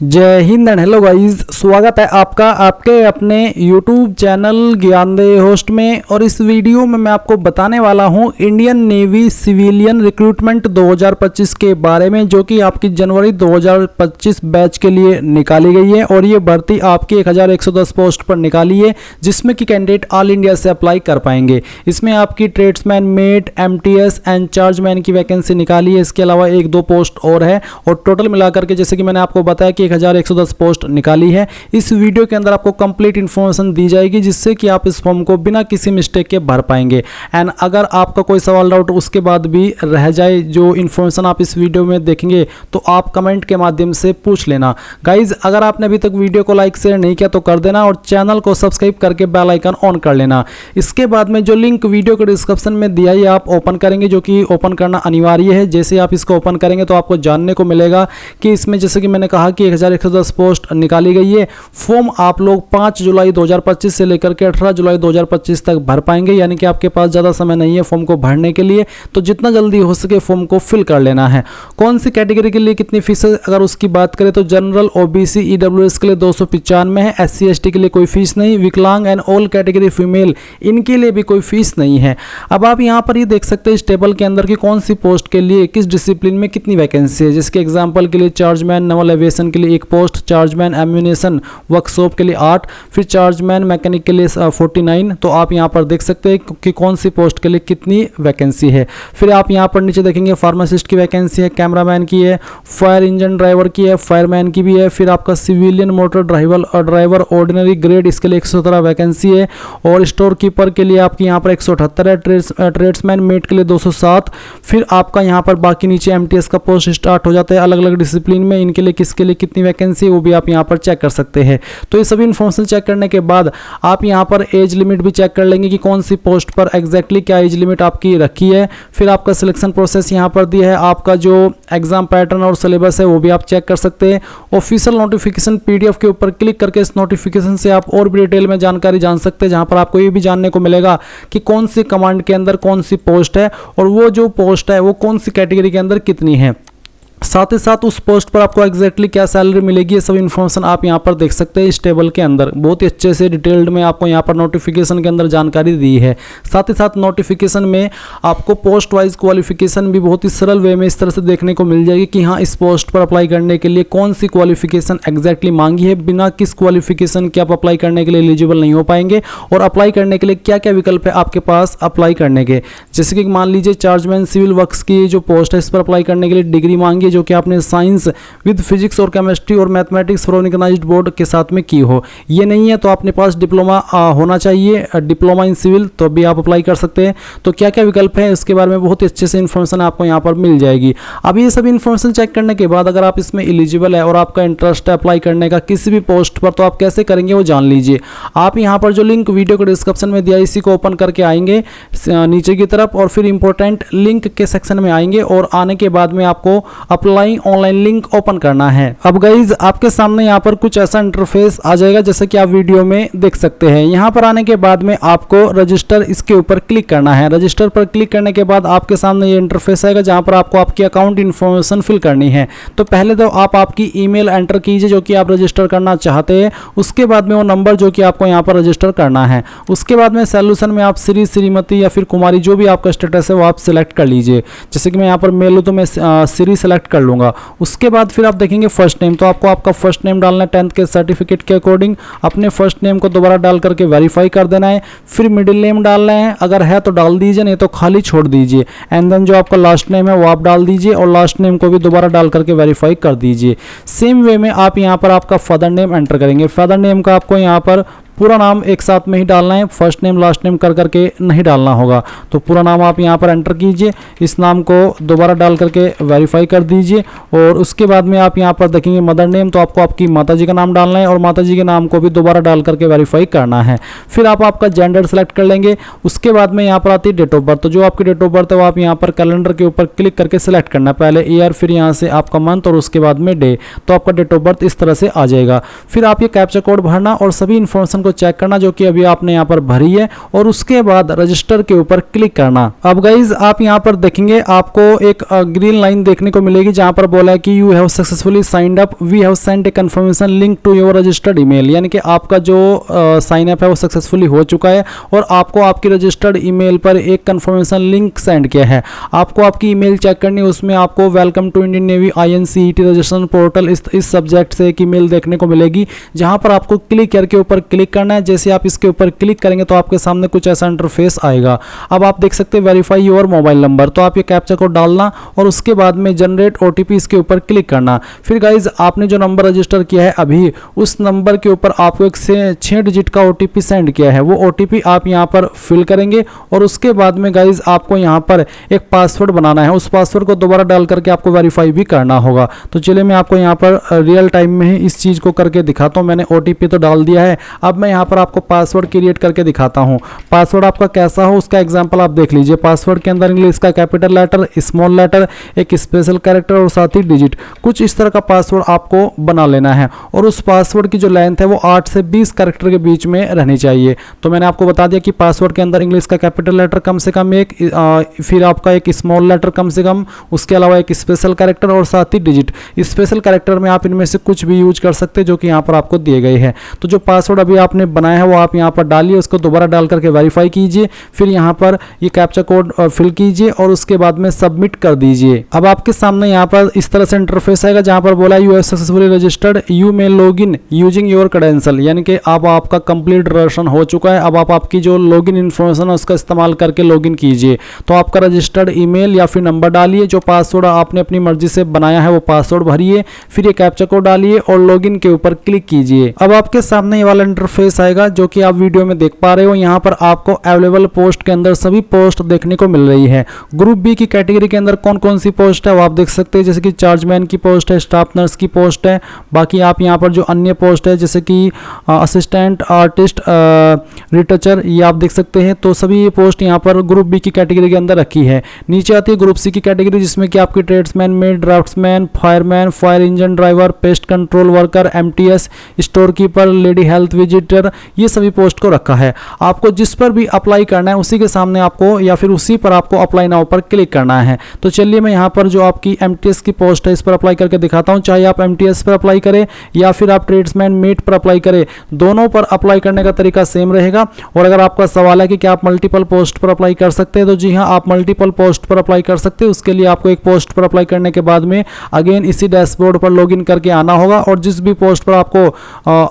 जय Hind and hello guys, स्वागत है आपका आपके अपने YouTube चैनल ज्ञानदेह होस्ट में। और इस वीडियो में मैं आपको बताने वाला हूं इंडियन नेवी सिविलियन रिक्रूटमेंट 2025 के बारे में, जो कि आपकी जनवरी 2025 बैच के लिए निकाली गई है। और ये भर्ती आपकी 1110 पोस्ट पर निकाली है, जिसमें कि कैंडिडेट ऑल इंडिया से अप्लाई कर पाएंगे। इसमें आपकी tradesman, mate, MTS and chargeman की वैकेंसी निकाली है। इसके अलावा 1-2 पोस्ट और है, और टोटल मिलाकर के जैसे कि मैंने आपको बताया कि 1110 पोस्ट निकाली है। इस वीडियो के अंदर आपको कंप्लीट इन्फॉर्मेशन दी जाएगी, जिससे कि आप इस फॉर्म को बिना किसी मिस्टेक के भर पाएंगे। एंड अगर आपका कोई सवाल डाउट उसके बाद भी रह जाए, जो इन्फॉर्मेशन आप इस वीडियो में देखेंगे, तो आप कमेंट के माध्यम से पूछ लेना। गाइज, अगर आपने अभी तक वीडियो को लाइक शेयर नहीं किया तो कर देना, और चैनल को सब्सक्राइब करके बेल आइकन ऑन कर लेना। इसके बाद में जो लिंक वीडियो के डिस्क्रिप्शन में दिया है आप ओपन करेंगे, जो कि ओपन करना अनिवार्य है। जैसे आप इसको ओपन करेंगे तो आपको जानने को मिलेगा कि इसमें जैसे कि मैंने कहा कि 1110 पोस्ट निकाली गई है। फॉर्म आप लोग 5 जुलाई 2025 से लेकर के 18 जुलाई 2025 तक भर पाएंगे, यानी कि आपके पास ज़्यादा समय नहीं है फॉर्म को भरने के लिए। तो जितना जल्दी हो सके फॉर्म को फिल कर लेना है। कौन सी कैटेगरी के लिए कितनी फीस है, अगर उसकी बात करें तो जनरल, OBC, EWS के लिए 295 है। SC ST के लिए कोई फीस नहीं। विकलांग एंड ऑल कैटेगरी फीमेल, इनके लिए भी कोई फीस नहीं है। अब आप यहाँ पर ये देख सकते हैं इस टेबल के अंदर कि कौन सी पोस्ट के लिए किस डिसिप्लिन में कितनी वैकेंसी है। जिसके एग्जाम्पल के लिए चार्जमैन नेवल एविएशन के लिए 1 पोस्ट, चार्जमैन एम्यूनेशन वर्कशॉप के लिए 8, फिर चार्जमैन मैकेनिक के लिए 49। तो आप यहाँ पर देख सकते हैं कि कौन सी पोस्ट के लिए कितनी वैकेंसी है। फिर आप यहाँ पर नीचे देखेंगे फार्मासिस्ट की वैकेंसी है, कैमरामैन की है, फायर इंजन ड्राइवर की है, फायरमैन की भी है। फिर आपका civilian motor driver ordinary grade, इसके लिए 117 वैकेंसी है। और स्टोर कीपर के लिए आपकी यहाँ पर 178 है। ट्रेड्समैन मेट के लिए 207। फिर आपका यहाँ पर बाकी नीचे MTS का पोस्ट स्टार्ट हो जाता है अलग अलग डिसिप्लिन में। इनके लिए किसके लिए कितनी वैकेंसी है वो भी आप यहाँ पर चेक कर सकते हैं। तो ये सभी इन्फॉर्मेशन चेक करने के बाद आप यहाँ पर एज लिमिट भी चेक कर लेंगे कि कौन सी पोस्ट पर एग्जैक्टली क्या एज लिमिट आपकी रखी है। फिर आपका सिलेक्शन प्रोसेस यहाँ पर दिया है। आपका जो एग्जाम पैटर्न और सिलेबस है वो भी आप चेक कर सकते हैं। ऑफिशियल नोटिफिकेशन PDF के ऊपर क्लिक करके इस नोटिफिकेशन से आप और भी डिटेल में जानकारी जान सकते हैं, जहाँ पर आपको ये भी जानने को मिलेगा कि कौन सी कमांड के अंदर कौन सी पोस्ट है, और वो जो पोस्ट है वो कौन सी कैटेगरी के अंदर कितनी है। साथ ही साथ उस पोस्ट पर आपको एग्जैक्टली क्या सैलरी मिलेगी, ये सब इन्फॉर्मेशन आप यहाँ पर देख सकते हैं इस टेबल के अंदर। बहुत ही अच्छे से डिटेल्ड में आपको यहाँ पर नोटिफिकेशन के अंदर जानकारी दी है। साथ ही साथ नोटिफिकेशन में आपको पोस्ट वाइज क्वालिफिकेशन भी बहुत ही सरल वे में इस तरह से देखने को मिल जाएगी कि हाँ, इस पोस्ट पर अप्लाई करने के लिए कौन सी क्वालिफिकेशन एग्जैक्टली मांगी है, बिना किस क्वालिफिकेशन के आप अप्लाई करने के लिए एलिजिबल नहीं हो पाएंगे, और अप्लाई करने के लिए क्या क्या विकल्प है आपके पास अप्लाई करने के। जैसे कि मान लीजिए चार्जमैन सिविल वर्क्स की जो पोस्ट है, इस पर अप्लाई करने के लिए डिग्री मांगी जो कि आपने साइंस विद फिजिक्स और केमिस्ट्री और मैथमेटिक्स फ्रॉम रिकॉग्नाइज्ड बोर्ड के साथ में की हो। ये नहीं है तो अपने पास डिप्लोमा होना चाहिए, डिप्लोमा इन सिविल, तो भी आप अप्लाई कर सकते हैं। तो क्या क्या विकल्प है उसके बारे में बहुत ही अच्छे से इन्फॉर्मेशन आपको यहाँ पर मिल जाएगी। अब ये सभी इन्फॉर्मेशन चेक करने के बाद अगर आप इसमें एलिजिबल है और आपका इंटरेस्ट है अप्लाई करने का किसी भी पोस्ट पर, तो आप कैसे करेंगे वो जान लीजिए। आप यहाँ पर जो लिंक वीडियो के डिस्क्रिप्शन में दिया इसी को ओपन करके आएंगे नीचे की तरफ, और फिर इंपॉर्टेंट लिंक के सेक्शन में आएंगे, और आने के बाद में आपको अप्लाई ऑनलाइन लिंक ओपन करना है। अब गाइज, आपके सामने यहाँ पर कुछ ऐसा इंटरफेस आ जाएगा जैसे कि आप वीडियो में देख सकते हैं। यहाँ पर आने के बाद में आपको रजिस्टर, इसके ऊपर क्लिक करना है। रजिस्टर पर क्लिक करने के बाद आपके सामने ये इंटरफेस आएगा जहाँ पर आपको आपकी अकाउंट इन्फॉर्मेशन फिल करनी है। तो पहले तो आप आपकी ईमेल एंटर कीजिए जो कि आप रजिस्टर करना चाहते हैं। उसके बाद में वो नंबर जो कि आपको यहाँ पर रजिस्टर करना है। उसके बाद में सॉल्यूशन में आप श्री, श्रीमती या फिर कुमारी, जो भी आपका स्टेटस है वो आप सिलेक्ट कर लीजिए। जैसे कि मैं यहाँ पर मेल हूँ तो मैं श्री सेलेक्ट कर लूँगा। उसके बाद फिर आप देखेंगे फर्स्ट नेम, तो आपको आपका फर्स्ट नेम डालना है 10th के सर्टिफिकेट के अकॉर्डिंग। अपने फर्स्ट नेम को दोबारा डाल करके वेरीफाई कर देना है। फिर मिडिल नेम डालना है, अगर है तो डाल दीजिए, नहीं तो खाली छोड़ दीजिए। एंड देन जो आपका लास्ट नेम है वो आप डाल दीजिए, और लास्ट नेम को भी दोबारा डाल करके वेरीफाई कर दीजिए। सेम वे में आप यहाँ पर आपका फादर नेम एंटर करेंगे। फादर नेम का आपको यहाँ पर पूरा नाम एक साथ में ही डालना है, फर्स्ट नेम लास्ट नेम कर करके नहीं डालना होगा। तो पूरा नाम आप यहाँ पर एंटर कीजिए, इस नाम को दोबारा डाल करके वेरीफाई कर दीजिए। और उसके बाद में आप यहाँ पर देखेंगे मदर नेम, तो आपको आपकी माताजी का नाम डालना है, और माताजी के नाम को भी दोबारा डाल करके वेरीफाई करना है। फिर आप आपका जेंडर सेलेक्ट कर लेंगे। उसके बाद में यहाँ पर आती है डेट ऑफ बर्थ, तो जो आपकी डेट ऑफ बर्थ है वो आप यहाँ पर कैलेंडर के ऊपर क्लिक करके सिलेक्ट करना है। पहले ईयर, फिर यहाँ से आपका मंथ, और उसके बाद में डे। तो आपका डेट ऑफ बर्थ इस तरह से आ जाएगा। फिर आप ये कैप्चा कोड भरना और सभी इन्फॉर्मेशन को को चेक करना जो कि अभी आपने यहाँ पर भरी है, और उसके बाद रजिस्टर के ऊपर क्लिक करना। अब गाइज आप यहाँ पर देखेंगे आपको एक ग्रीन लाइन देखने को मिलेगी जहाँ पर बोला है कि you have successfully signed up, we have sent a confirmation link to your registered email, यानी कि आपका जो साइन अप है वो सक्सेसफुली हो चुका है और आपको आपकी रजिस्टर्ड ईमेल पर एक कंफर्मेशन लिंक सेंड किया है। आपको आपकी ईमेल चेक करनी है, उसमें आपको welcome to Indian navy INCET registration portal इस सब्जेक्ट से एक ईमेल देखने को मिलेगी, जहां पर आपको क्लिक करके ऊपर क्लिक करना है। जैसे आप इसके ऊपर क्लिक करेंगे तो आपके सामने कुछ ऐसा इंटरफेस आएगा। अब आप देख सकते हैं वेरीफाई योर मोबाइल नंबर, तो आप ये कैप्चा कोड डालना और उसके बाद में जनरेट OTP इसके ऊपर क्लिक करना। फिर गाइज आपने जो नंबर रजिस्टर किया है अभी, उस नंबर के ऊपर आपको एक 6 डिजिट का OTP सेंड किया है, वो OTP आप यहाँ पर फिल करेंगे और उसके बाद में गाइज आपको यहाँ पर एक पासवर्ड बनाना है। उस पासवर्ड को दोबारा डाल करके आपको वेरीफाई भी करना होगा। तो चलिए मैं आपको यहाँ पर रियल टाइम में ही इस चीज़ को करके दिखाता हूँ। मैंने OTP तो डाल दिया है, अब मैं यहाँ पर आपको पासवर्ड क्रिएट करके दिखाता हूँ। पासवर्ड आपका कैसा हो उसका एग्जाम्पल आप देख लीजिए। पासवर्ड के अंदर इंग्लिश का कैपिटल लेटर, स्मॉल लेटर, एक स्पेशल कैरेक्टर और साथ ही डिजिट, कुछ इस तरह का पासवर्ड आपको बना लेना है। और उस पासवर्ड की जो लेंथ है वो 8 से 20 कैरेक्टर के बीच में रहनी चाहिए। तो मैंने आपको बता दिया कि पासवर्ड के अंदर इंग्लिश का कैपिटल लेटर कम से कम एक, फिर आपका एक स्मॉल लेटर कम से कम, उसके अलावा एक स्पेशल कैरेक्टर और साथ ही डिजिट। स्पेशल कैरेक्टर में आप इनमें से कुछ भी यूज कर सकते हैं जो कि यहाँ पर आपको दिए गए हैं। तो जो पासवर्ड अभी आपने बनाया है वो आप यहाँ पर डालिए, उसको दोबारा डाल करके वेरीफाई कीजिए, फिर यहाँ पर ये कैप्चा कोड फिल कीजिए और उसके बाद में सबमिट कर दीजिए। अब आपके सामने यहाँ पर इस तरह से इंटरफेस आएगा जहाँ पर बोला you have successfully registered, you may log in using your credential, यानी कि अब आपका कंप्लीट रजिस्ट्रेशन हो चुका है। अब आप आपकी जो लॉगिन इन्फॉर्मेशन है उसका इस्तेमाल करके लॉगिन कीजिए। तो आपका रजिस्टर्ड ईमेल या फिर नंबर डालिए, जो पासवर्ड आपने अपनी मर्जी से बनाया है वो पासवर्ड भरिए, फिर ये कैप्चा कोड डालिए और लॉगिन के ऊपर क्लिक कीजिए। अब आपके सामने ये वाला इंटरफेस आएगा जो कि आप वीडियो में देख पा रहे हो। यहाँ पर आपको अवेलेबल पोस्ट के अंदर सभी पोस्ट देखने को मिल रही है। ग्रुप बी की कैटेगरी के अंदर कौन कौन सी पोस्ट है वो आप देख सकते हैं, जैसे कि चार्जमैन की पोस्ट है, स्टाफ नर्स की पोस्ट है। बाकी आप यहाँ पर जो अन्य पोस्ट है जैसे कि असिस्टेंट आर्टिस्ट, रिटचर, ये आप देख सकते हैं। तो सभी ये पोस्ट यहाँ पर ग्रुप बी की कैटेगरी के अंदर रखी है। नीचे आती है ग्रुप सी की कैटेगरी जिसमें कि आपकी tradesman, made, draughtsman, fireman, fire engine driver, pest control worker, MTS, store keeper, lady health visitor, ये सभी पोस्ट को रखा है। आपको जिस पर भी अप्लाई करना है उसी के सामने आपको या फिर उसी पर आपको अप्लाई नाउ पर क्लिक करना है। तो चलिए मैं यहाँ पर जो आपकी MTS की पोस्ट है इस पर अप्लाई करके दिखाता हूँ। चाहे आप MTS पर अप्लाई करें या फिर आप ट्रेड्समैन, मेट पर अप्लाई करें, दोनों पर अप्लाई करने का तरीका सेम रहेगा। और अगर आपका सवाल है कि क्या आप मल्टीपल पोस्ट पर अप्लाई कर सकते हैं, तो जी हाँ, आप मल्टीपल पोस्ट पर अप्लाई कर सकते हैं। उसके लिए आपको एक पोस्ट पर अप्लाई करने के बाद में अगेन इसी डैशबोर्ड पर लॉगिन करके आना होगा और जिस भी पोस्ट पर आपको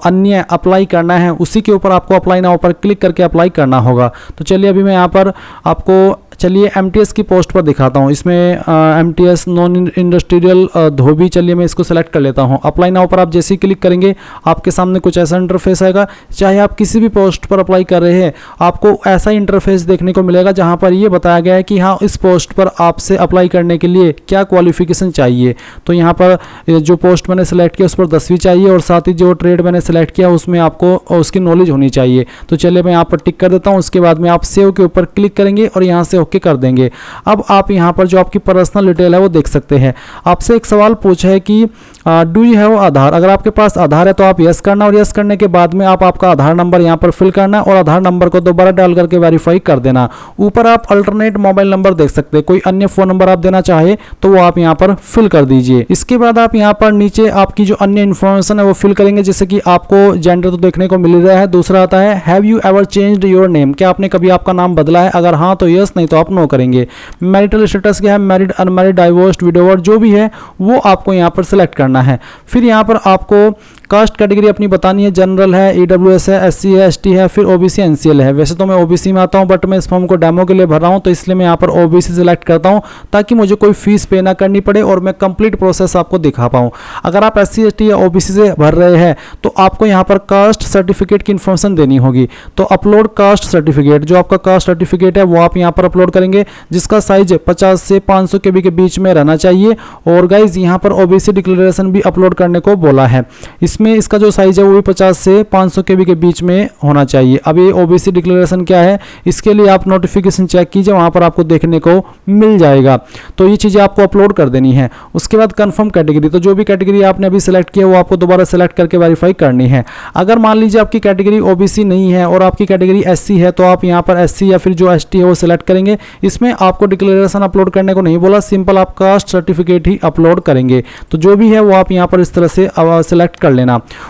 अन्य अप्लाई करना है उसी के ऊपर आपको अप्लाई नाउ पर क्लिक करके अप्लाई करना होगा। तो चलिए अभी मैं यहाँ पर आपको चलिए MTS की पोस्ट पर दिखाता हूँ। इसमें MTS नॉन इंडस्ट्रियल धोबी, चलिए मैं इसको सेलेक्ट कर लेता हूँ। अप्लाई नाउ पर आप जैसे ही क्लिक करेंगे आपके सामने कुछ ऐसा इंटरफेस आएगा। चाहे आप किसी भी पोस्ट पर अप्लाई कर रहे हैं आपको ऐसा इंटरफेस देखने को मिलेगा जहाँ पर ये बताया गया है कि हाँ, इस पोस्ट पर आपसे अप्लाई करने के लिए क्या क्वालिफिकेशन चाहिए। तो यहाँ पर जो पोस्ट मैंने सेलेक्ट किया उस पर 10वीं चाहिए और साथ ही जो ट्रेड मैंने सेलेक्ट किया उसमें आपको उसकी नॉलेज होनी चाहिए। तो चलिए मैं यहाँ पर टिक कर देता हूँ। उसके बाद में आप सेव के ऊपर क्लिक करेंगे और यहाँ से ओके कर देंगे। अब आप यहाँ पर जो आपकी पर्सनल डिटेल है वो देख सकते हैं। आपसे एक सवाल पूछा है कि डू यू हैव आधार। अगर आपके पास आधार है तो आप यस करना और यस करने के बाद में आप आपका आधार नंबर यहाँ पर फिल करना और आधार नंबर को दोबारा डाल करके वेरीफाई कर देना। ऊपर आप अल्टरनेट मोबाइल नंबर देख सकते हैं, कोई अन्य फोन नंबर आप देना चाहे तो वो आप यहाँ पर फिल कर दीजिए। इसके बाद आप यहाँ पर नीचे आपकी जो अन्य इन्फॉर्मेशन है वो फिल करेंगे, जैसे कि आपको जेंडर तो देखने को मिल रहा है। दूसरा आता है have you ever changed your name, क्या आपने कभी आपका नाम बदला है। अगर हाँ तो यस, नहीं तो आप नो करेंगे। मैरिटल स्टेटस क्या है, मैरिड, अनमैरिड, डाइवोर्स्ड, विडोवर, जो भी है वो आपको यहाँ पर सिलेक्ट करना है। फिर यहाँ पर आपको कास्ट कैटेगरी अपनी बतानी है, जनरल है, EWS है, SC है, ST है, फिर OBC NCL है। वैसे तो मैं OBC में आता हूँ बट मैं इस फॉर्म को डेमो के लिए भर रहा हूँ तो इसलिए मैं यहाँ पर OBC सिलेक्ट करता हूँ ताकि मुझे कोई फीस पे ना करनी पड़े और मैं कंप्लीट प्रोसेस आपको दिखा पाऊँ। अगर आप SC ST या OBC से भर रहे हैं तो आपको यहाँ पर कास्ट सर्टिफिकेट की इन्फॉर्मेशन देनी होगी। तो अपलोड कास्ट सर्टिफिकेट, जो आपका कास्ट सर्टिफिकेट है वो आप यहाँ पर अपलोड करेंगे, जिसका साइज 50 से 500 KB के बीच में रहना चाहिए। और गाइज यहाँ पर OBC डिक्लेरेशन भी अपलोड करने को बोला है। इस इसमें इसका जो साइज़ है वो भी 50 से 500 KB के बीच में होना चाहिए। अब ये OBC डिक्लेरेशन क्या है, इसके लिए आप नोटिफिकेशन चेक कीजिए, वहाँ पर आपको देखने को मिल जाएगा। तो ये चीज़ें आपको अपलोड कर देनी है। उसके बाद कन्फर्म कैटेगरी, तो जो भी कैटेगरी आपने अभी सेलेक्ट किया वो आपको दोबारा सेलेक्ट करके वेरीफाई करनी है। अगर मान लीजिए आपकी कैटेगरी OBC नहीं है और आपकी कैटेगरी SC है, तो आप यहाँ पर SC या फिर जो ST है वो सिलेक्ट करेंगे। इसमें आपको डिक्लेरेशन अपलोड करने को नहीं बोला, सिंपल आप कास्ट सर्टिफिकेट ही अपलोड करेंगे। तो जो भी है वो आप यहाँ पर इस तरह से सिलेक्ट कर लेना।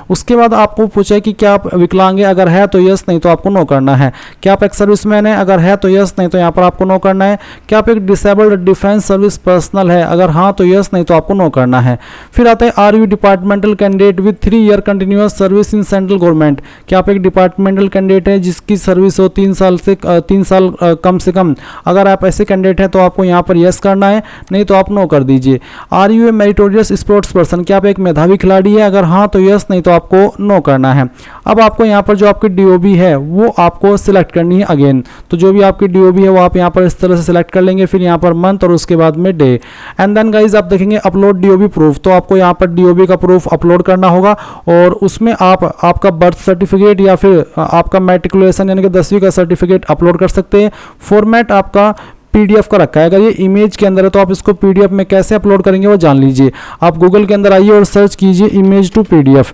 उसके बाद आपको पूछा है कि क्या आप विकलांग है, अगर है तो यस, नहीं तो आपको नो करना है। क्या आप एक सर्विसमैन है, अगर है तो यस, नहीं तो यहाँ पर आपको नो करना है। क्या आप एक डिसेबल्ड डिफेंस सर्विस पर्सनल है, अगर हाँ तो यस, नहीं तो आपको नो करना है। फिर आता है are you departmental candidate with 3 year continuous service in central government. क्या आप एक डिपार्टमेंटल कैंडिडेट है जिसकी सर्विस हो 3 साल कम से कम, अगर आप ऐसे कैंडिडेट हैं तो आपको यहाँ पर यस करना है, नहीं तो आप नो कर दीजिए। Are you a meritorious sports person, क्या आप एक मेधावी खिलाड़ी है, अगर हाँ तो यस, नहीं तो आपको नो करना है। अब आपको यहाँ पर जो आपकी DOB है वो आपको सिलेक्ट करनी है अगेन। तो जो भी आपकी DOB है वो आप यहाँ पर इस तरह से सिलेक्ट कर लेंगे, फिर यहाँ पर मंथ और उसके बाद में डे। एंड देन गाइज आप देखेंगे अपलोड DOB प्रूफ, तो आपको यहाँ पर DOB का प्रूफ अपलोड करना होगा और उसमें आप आपका बर्थ सर्टिफिकेट या फिर आपका मैट्रिकुलेशन यानी कि 10वीं का सर्टिफिकेट अपलोड कर सकते हैं। फॉर्मेट आपका PDF का रखा है, अगर ये इमेज के अंदर है तो आप इसको PDF में कैसे अपलोड करेंगे वो जान लीजिए। आप गूगल के अंदर आइए और सर्च कीजिए इमेज टू PDF।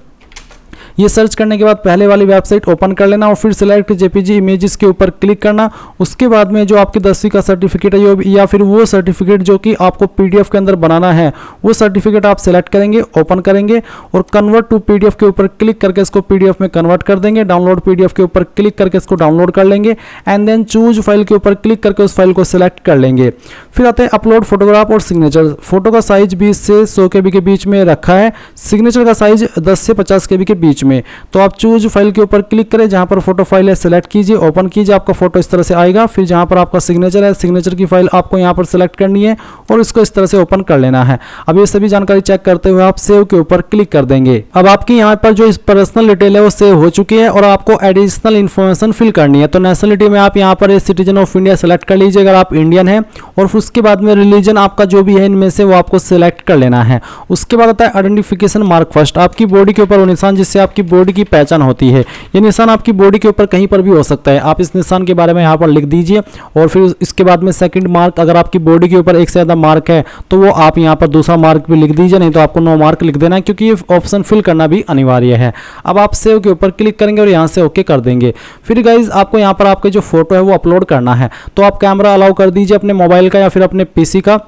ये सर्च करने के बाद पहले वाली वेबसाइट ओपन कर लेना और फिर सिलेक्ट JPG इमेजेस के ऊपर क्लिक करना। उसके बाद में जो आपकी 10वीं का सर्टिफिकेट है या फिर वो सर्टिफिकेट जो कि आपको PDF के अंदर बनाना है वो सर्टिफिकेट आप सिलेक्ट करेंगे, ओपन करेंगे और कन्वर्ट टू PDF के ऊपर क्लिक करके इसको PDF में कन्वर्ट कर देंगे। डाउनलोड PDF के ऊपर क्लिक करके इसको डाउनलोड कर लेंगे एंड देन चूज फाइल के ऊपर क्लिक करके उस फाइल को सिलेक्ट कर लेंगे। फिर आते हैं अपलोड फोटोग्राफ और सिग्नेचर। फोटो का साइज 20 से 100 KB के बीच में रखा है, सिग्नेचर का साइज 10 से 50 KB के बीच में। तो आप चूज फाइल के ऊपर क्लिक करें, जहां पर फोटो फाइल है सिलेक्ट कीजिए, ओपन कीजिए, आपका फोटो इस तरह से आएगा। फिर जहां पर आपका सिग्नेचर है, सिग्नेचर की फाइल आपको यहां पर सिलेक्ट करनी है और इसको इस तरह से ओपन कर लेना है। अब ये सभी जानकारी चेक करते हुए आप सेव के ऊपर क्लिक कर देंगे। अब आपकी यहाँ पर जो पर्सनल डिटेल है वो सेव हो चुकी है और आपको एडिशनल इन्फॉर्मेशन फिल करनी है। तो नेशनलिटी में आप यहाँ पर सिटीजन ऑफ इंडिया सेलेक्ट कर लीजिए अगर आप इंडियन है, और फिर उसके बाद में रिलीजन आपका जो भी है इनमें से वो आपको सिलेक्ट कर लेना है। उसके बाद आता है आइडेंटिफिकेशन मार्क फर्स्ट, आपकी बॉडी के ऊपर वो निशान जिससे आपकी बॉडी की पहचान होती है। ये निशान आपकी बॉडी के ऊपर कहीं पर भी हो सकता है, आप इस निशान के बारे में यहाँ पर लिख दीजिए। और फिर इसके बाद में सेकंड मार्क, अगर आपकी बॉडी के ऊपर एक से ज़्यादा मार्क है तो वो आप यहाँ पर दूसरा मार्क भी लिख दीजिए, नहीं तो आपको नो मार्क लिख देना है क्योंकि ये ऑप्शन फिल करना भी अनिवार्य है। अब आप सेव के ऊपर क्लिक करेंगे और यहाँ से ओके कर देंगे। फिर गाइज आपको यहाँ पर आपके जो फोटो है वो अपलोड करना है, तो आप कैमरा अलाउ कर दीजिए अपने मोबाइल का या फिर अपने PC का,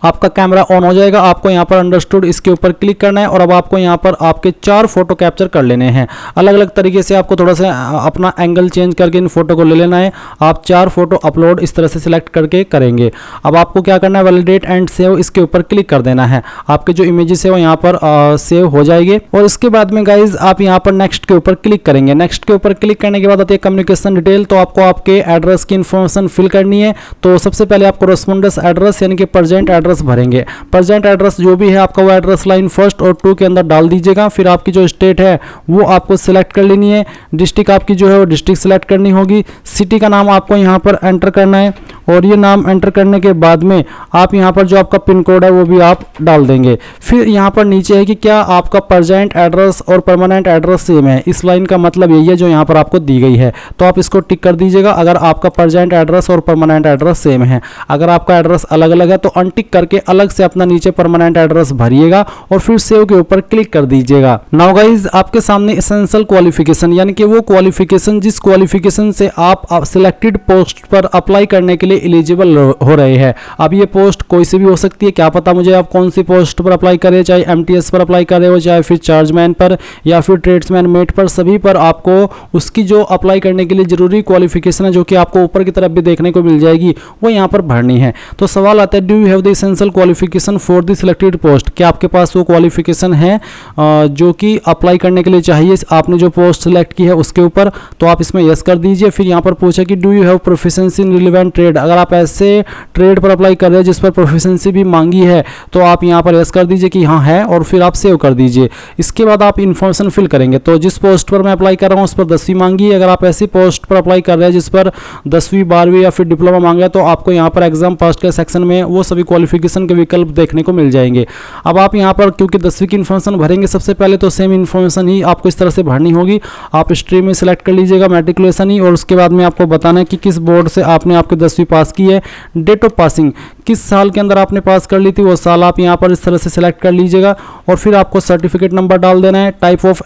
आपका कैमरा ऑन हो जाएगा। आपको यहाँ पर अंडरस्टूड इसके ऊपर क्लिक करना है और अब आपको यहाँ पर आपके 4 फोटो कैप्चर कर लेने हैं। अलग अलग तरीके से आपको थोड़ा सा अपना एंगल चेंज करके इन फोटो को ले लेना है। आप 4 फोटो अपलोड इस तरह से सिलेक्ट करके करेंगे। अब आपको क्या करना है, वैलिडेट एंड सेव इसके ऊपर क्लिक कर देना है। आपके जो इमेजेस है वो यहाँ पर सेव हो जाएंगे और इसके बाद में गाइज आप यहाँ पर नेक्स्ट के ऊपर क्लिक करेंगे। नेक्स्ट के ऊपर क्लिक करने के बाद आती है कम्युनिकेशन डिटेल, तो आपको आपके एड्रेस की इन्फॉर्मेशन फिल करनी है। तो सबसे पहले आप कोरेस्पोंडेंस एड्रेस यानी कि प्रेजेंट एड्रेस भरेंगे। प्रेजेंट एड्रेस जो भी है आपका वो एड्रेस लाइन फर्स्ट और 2 के अंदर डाल दीजिएगा। फिर आपकी जो स्टेट है वो आपको सिलेक्ट कर लेनी है। डिस्ट्रिक्ट आपकी जो है वो डिस्ट्रिक्ट सिलेक्ट करनी होगी। सिटी का नाम आपको यहाँ पर एंटर करना है और ये नाम एंटर करने के बाद में आप यहाँ पर जो आपका पिन कोड है वो भी आप डाल देंगे। फिर यहाँ पर नीचे है कि क्या आपका प्रेजेंट एड्रेस और परमानेंट एड्रेस सेम है। इस लाइन का मतलब यही है जो यहाँ पर आपको दी गई है, तो आप इसको टिक कर दीजिएगा अगर आपका प्रेजेंट एड्रेस और परमानेंट एड्रेस सेम है। अगर आपका एड्रेस अलग अलग है तो अनटिक करके अलग से अपना नीचे परमानेंट एड्रेस भरिएगा और फिर सेव के ऊपर क्लिक कर दीजिएगा। नाउ गाइज आपके सामने एसेंशियल क्वालिफिकेशन यानी कि वो क्वालिफिकेशन जिस क्वालिफिकेशन से आप सिलेक्टेड पोस्ट पर अप्लाई करने के लिए एलिजिबल हो रहे हैं। अब ये पोस्ट कोई सी भी हो सकती है, क्या पता मुझे आप कौन सी पोस्ट पर अप्लाई करें, चाहे MTS पर अप्लाई कर रहे हो, चाहे फिर चार्जमैन पर या फिर ट्रेड्समैन मेट पर, सभी पर आपको उसकी जो अप्लाई करने के लिए जरूरी क्वालिफिकेशन है जो कि आपको ऊपर की तरफ भी देखने को मिल जाएगी वो यहाँ पर भरनी है। तो सवाल आता है, do you have the essential qualification for the selected post, क्या आपके पास वो क्वालिफिकेशन है जो कि अप्लाई करने के लिए चाहिए आपने जो पोस्ट सिलेक्ट की है उसके ऊपर, तो आप इसमें यस कर दीजिए। फिर यहाँ पर पूछा कि do you have proficiency in relevant trade, अगर आप ऐसे ट्रेड पर अप्लाई कर रहे हैं जिस पर प्रोफिशिएंसी भी मांगी है तो आप यहाँ पर यस कर दीजिए कि हाँ है और फिर आप सेव कर दीजिए। इसके बाद आप इन्फॉर्मेशन फिल करेंगे। तो जिस पोस्ट पर मैं अप्लाई कर रहा हूँ उस पर 10वीं मांगी है, अगर आप ऐसी पोस्ट पर अप्लाई कर रहे हैं जिस पर 10वीं 12वीं या फिर डिप्लोमा मांगा है तो आपको यहाँ पर एग्जाम पास के सेक्शन में वो सभी क्वालिफिकेशन नोटिफिकेशन के विकल्प देखने को मिल जाएंगे। अब आप यहाँ पर क्योंकि 10वीं की इन्फॉर्मेशन भरेंगे सबसे पहले, तो सेम इन्फॉर्मेशन ही आपको इस तरह से भरनी होगी। आप स्ट्रीम में सिलेक्ट कर लीजिएगा मैट्रिकुलेशन ही, और उसके बाद में आपको बताना है कि किस बोर्ड से आपने आपके 10वीं पास की है, डेट ऑफ पासिंग किस साल के अंदर आपने पास कर ली थी वो साल आप यहाँ पर इस तरह से सिलेक्ट कर लीजिएगा। और फिर आपको सर्टिफिकेट नंबर डाल देना है, टाइप ऑफ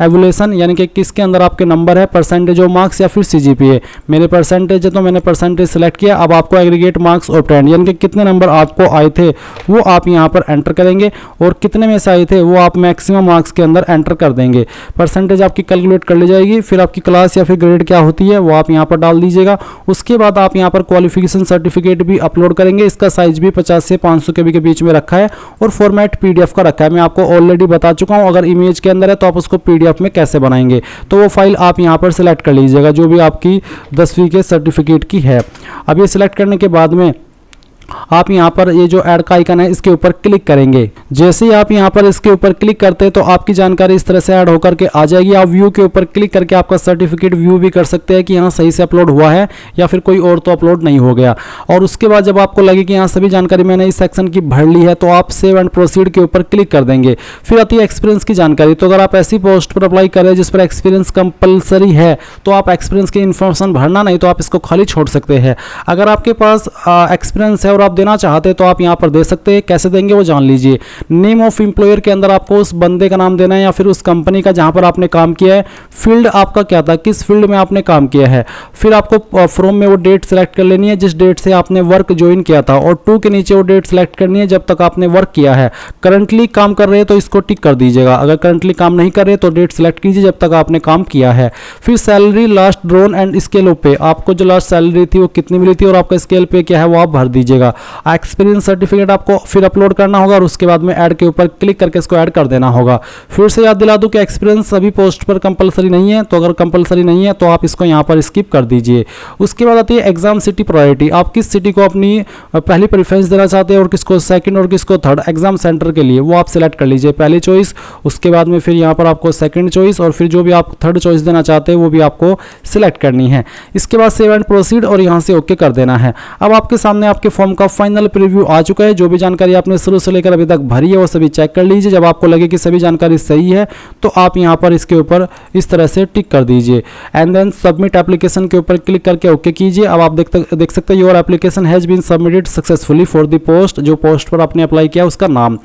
एवुलेशन यानी कि किसके अंदर आपके नंबर है, परसेंटेज ऑफ मार्क्स या फिर CGPA। मेरे परसेंटेज है तो मैंने परसेंटेज सिलेक्ट किया। अब आपको एग्रीगेट मार्क्स ऑब्टेन्ड यानी कि कितने नंबर आपको आए थे वो आप यहाँ पर एंटर करेंगे, और कितने में से आए थे वो आप मैक्सिमम मार्क्स के अंदर एंटर कर देंगे। परसेंटेज आपकी कैलकुलेट कर ली जाएगी। फिर आपकी क्लास या फिर ग्रेड क्या होती है वो आप यहाँ पर डाल दीजिएगा। उसके बाद आप यहाँ पर क्वालिफिकेशन सर्टिफिकेट भी अपलोड करेंगे। इसका साइज भी 50 से 500 KB के बीच में रखा है, और फॉर्मेट PDF का रखा है। मैं आपको ऑलरेडी बता चुका हूँ, अगर इमेज के अंदर है तो आप उसको PDF में कैसे बनाएंगे, तो वो फाइल आप यहाँ पर सिलेक्ट कर लीजिएगा जो भी आपकी 10वीं के सर्टिफिकेट की है। अब ये सिलेक्ट करने के बाद में आप यहाँ पर ये जो ऐड का आइकन है इसके ऊपर क्लिक करेंगे। जैसे ही आप यहाँ पर इसके ऊपर क्लिक करते हैं तो आपकी जानकारी इस तरह से ऐड होकर के आ जाएगी। आप व्यू के ऊपर क्लिक करके आपका सर्टिफिकेट व्यू भी कर सकते हैं कि यहाँ सही से अपलोड हुआ है या फिर कोई और तो अपलोड नहीं हो गया। और उसके बाद जब आपको लगे कि यहाँ सभी जानकारी मैंने इस सेक्शन की भर ली है तो आप सेव एंड प्रोसीड के ऊपर क्लिक कर देंगे। फिर आती है एक्सपीरियंस की जानकारी। तो अगर आप ऐसी पोस्ट पर अप्लाई कर रहे हैं जिस पर एक्सपीरियंस कंपलसरी है तो आप एक्सपीरियंस की इन्फॉर्मेशन भरना नहीं, तो आप इसको खाली छोड़ सकते हैं। अगर आपके पास एक्सपीरियंस है और आप देना चाहते हैं तो आप यहां पर दे सकते हैं। कैसे देंगे वो जान लीजिए। नेम ऑफ एम्प्लॉयर के अंदर आपको उस बंदे का नाम देना है या फिर उस कंपनी का जहां पर आपने काम किया है। फील्ड आपका क्या था, किस फील्ड में आपने काम किया है। फिर आपको फ्रॉम में वो डेट सेलेक्ट कर लेनी है जिस डेट से आपने वर्क ज्वाइन किया था, और टू के नीचे वो डेट सेलेक्ट करनी है जब तक आपने वर्क किया है। करंटली काम कर रहे हैं तो इसको टिक कर दीजिएगा। अगर करंटली काम नहीं कर रहे तो डेट सेलेक्ट कीजिए जब तक आपने काम किया है। फिर salary last drawn and scale पे, आपको जो लास्ट सैलरी थी वो कितनी मिली थी और आपका स्केल पे क्या है वो आप भर दीजिएगा। एक्सपीरियंस सर्टिफिकेट आपको फिर अपलोड करना होगा, और उसके बाद में ऐड के ऊपर क्लिक करके इसको ऐड कर देना होगा। फिर से याद दिला दूं कि एक्सपीरियंस सभी पोस्ट पर कंपलसरी नहीं है, तो अगर कंपलसरी नहीं है तो आप इसको यहाँ पर स्किप कर दीजिए। उसके बाद आती है एग्जाम सिटी प्रायोरिटी। आप किस सिटी को अपनी पहली प्रेफरेंस देना चाहते हैं और किसको सेकंड और किसको थर्ड एग्जाम सेंटर के लिए, वो आप सिलेक्ट कर लीजिए पहली चॉइस। उसके बाद में फिर यहाँ पर आपको सेकंड चॉइस, और फिर जो भी आप थर्ड चॉइस देना चाहते हैं वो भी आपको सिलेक्ट करनी है। इसके बाद सेव एंड प्रोसीड और यहाँ से ओके कर देना है। अब आपके सामने आपके फॉर्म का फाइनल प्रीव्यू आ चुका है। जो भी जानकारी आपने शुरू से लेकर अभी तक भरी है वो सभी चेक कर लीजिए। जब आपको लगे कि सभी जानकारी सही है तो आप यहाँ पर इसके ऊपर इस तरह से टिक कर दीजिए, एंड देन सबमिट एप्लीकेशन के ऊपर क्लिक करके ओके कीजिए। अब आप देख सकते हैं your application has been submitted successfully for the post, जो पोस्ट पर आपने अप्लाई किया उसका नाम।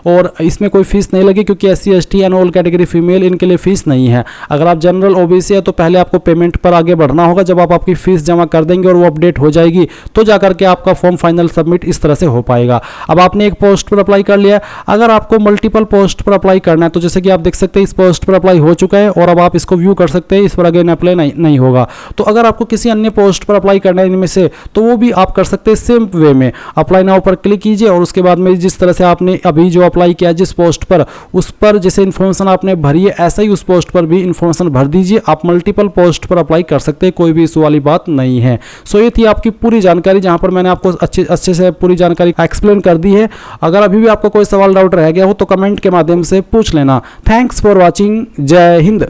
और इसमें कोई फीस नहीं लगी क्योंकि SC ST and all category female इनके लिए फीस नहीं है। अगर आप जनरल OBC है तो पहले आपको पेमेंट पर आगे बढ़ना होगा। जब आप आपकी फीस जमा कर देंगे और वो अपडेट हो जाएगी तो जाकर के आपका फॉर्म फाइनल सबमिट इस तरह से हो पाएगा। अब आपने एक पोस्ट पर अप्लाई कर लिया। अगर आपको मल्टीपल पोस्ट पर अप्लाई करना है तो जैसे कि आप देख सकते हैं इस पोस्ट पर अप्लाई हो चुका है और अब आप इसको व्यू कर सकते हैं। इस पर अगेन अप्लाई नहीं होगा। तो अगर आपको किसी अन्य पोस्ट पर अप्लाई करना है इनमें से तो वो भी आप कर सकते हैं सेम वे में। अप्लाई नाउ पर क्लिक कीजिए और उसके बाद में जिस तरह से आपने अभी जो अप्लाई किया जिस पोस्ट पर, उस पर जैसे इन्फॉर्मेशन आपने भरी है ऐसा ही उस पोस्ट पर भी इन्फॉर्मेशन भर दीजिए। आप मल्टीपल पोस्ट पर अप्लाई कर सकते हैं, कोई भी इशू वाली बात नहीं है। सो ये थी आपकी पूरी जानकारी जहां पर मैंने आपको अच्छे से पूरी जानकारी एक्सप्लेन कर दी है। अगर अभी भी आपको कोई सवाल डाउट रह गया हो तो कमेंट के माध्यम से पूछ लेना। Thanks for watching. जय हिंद।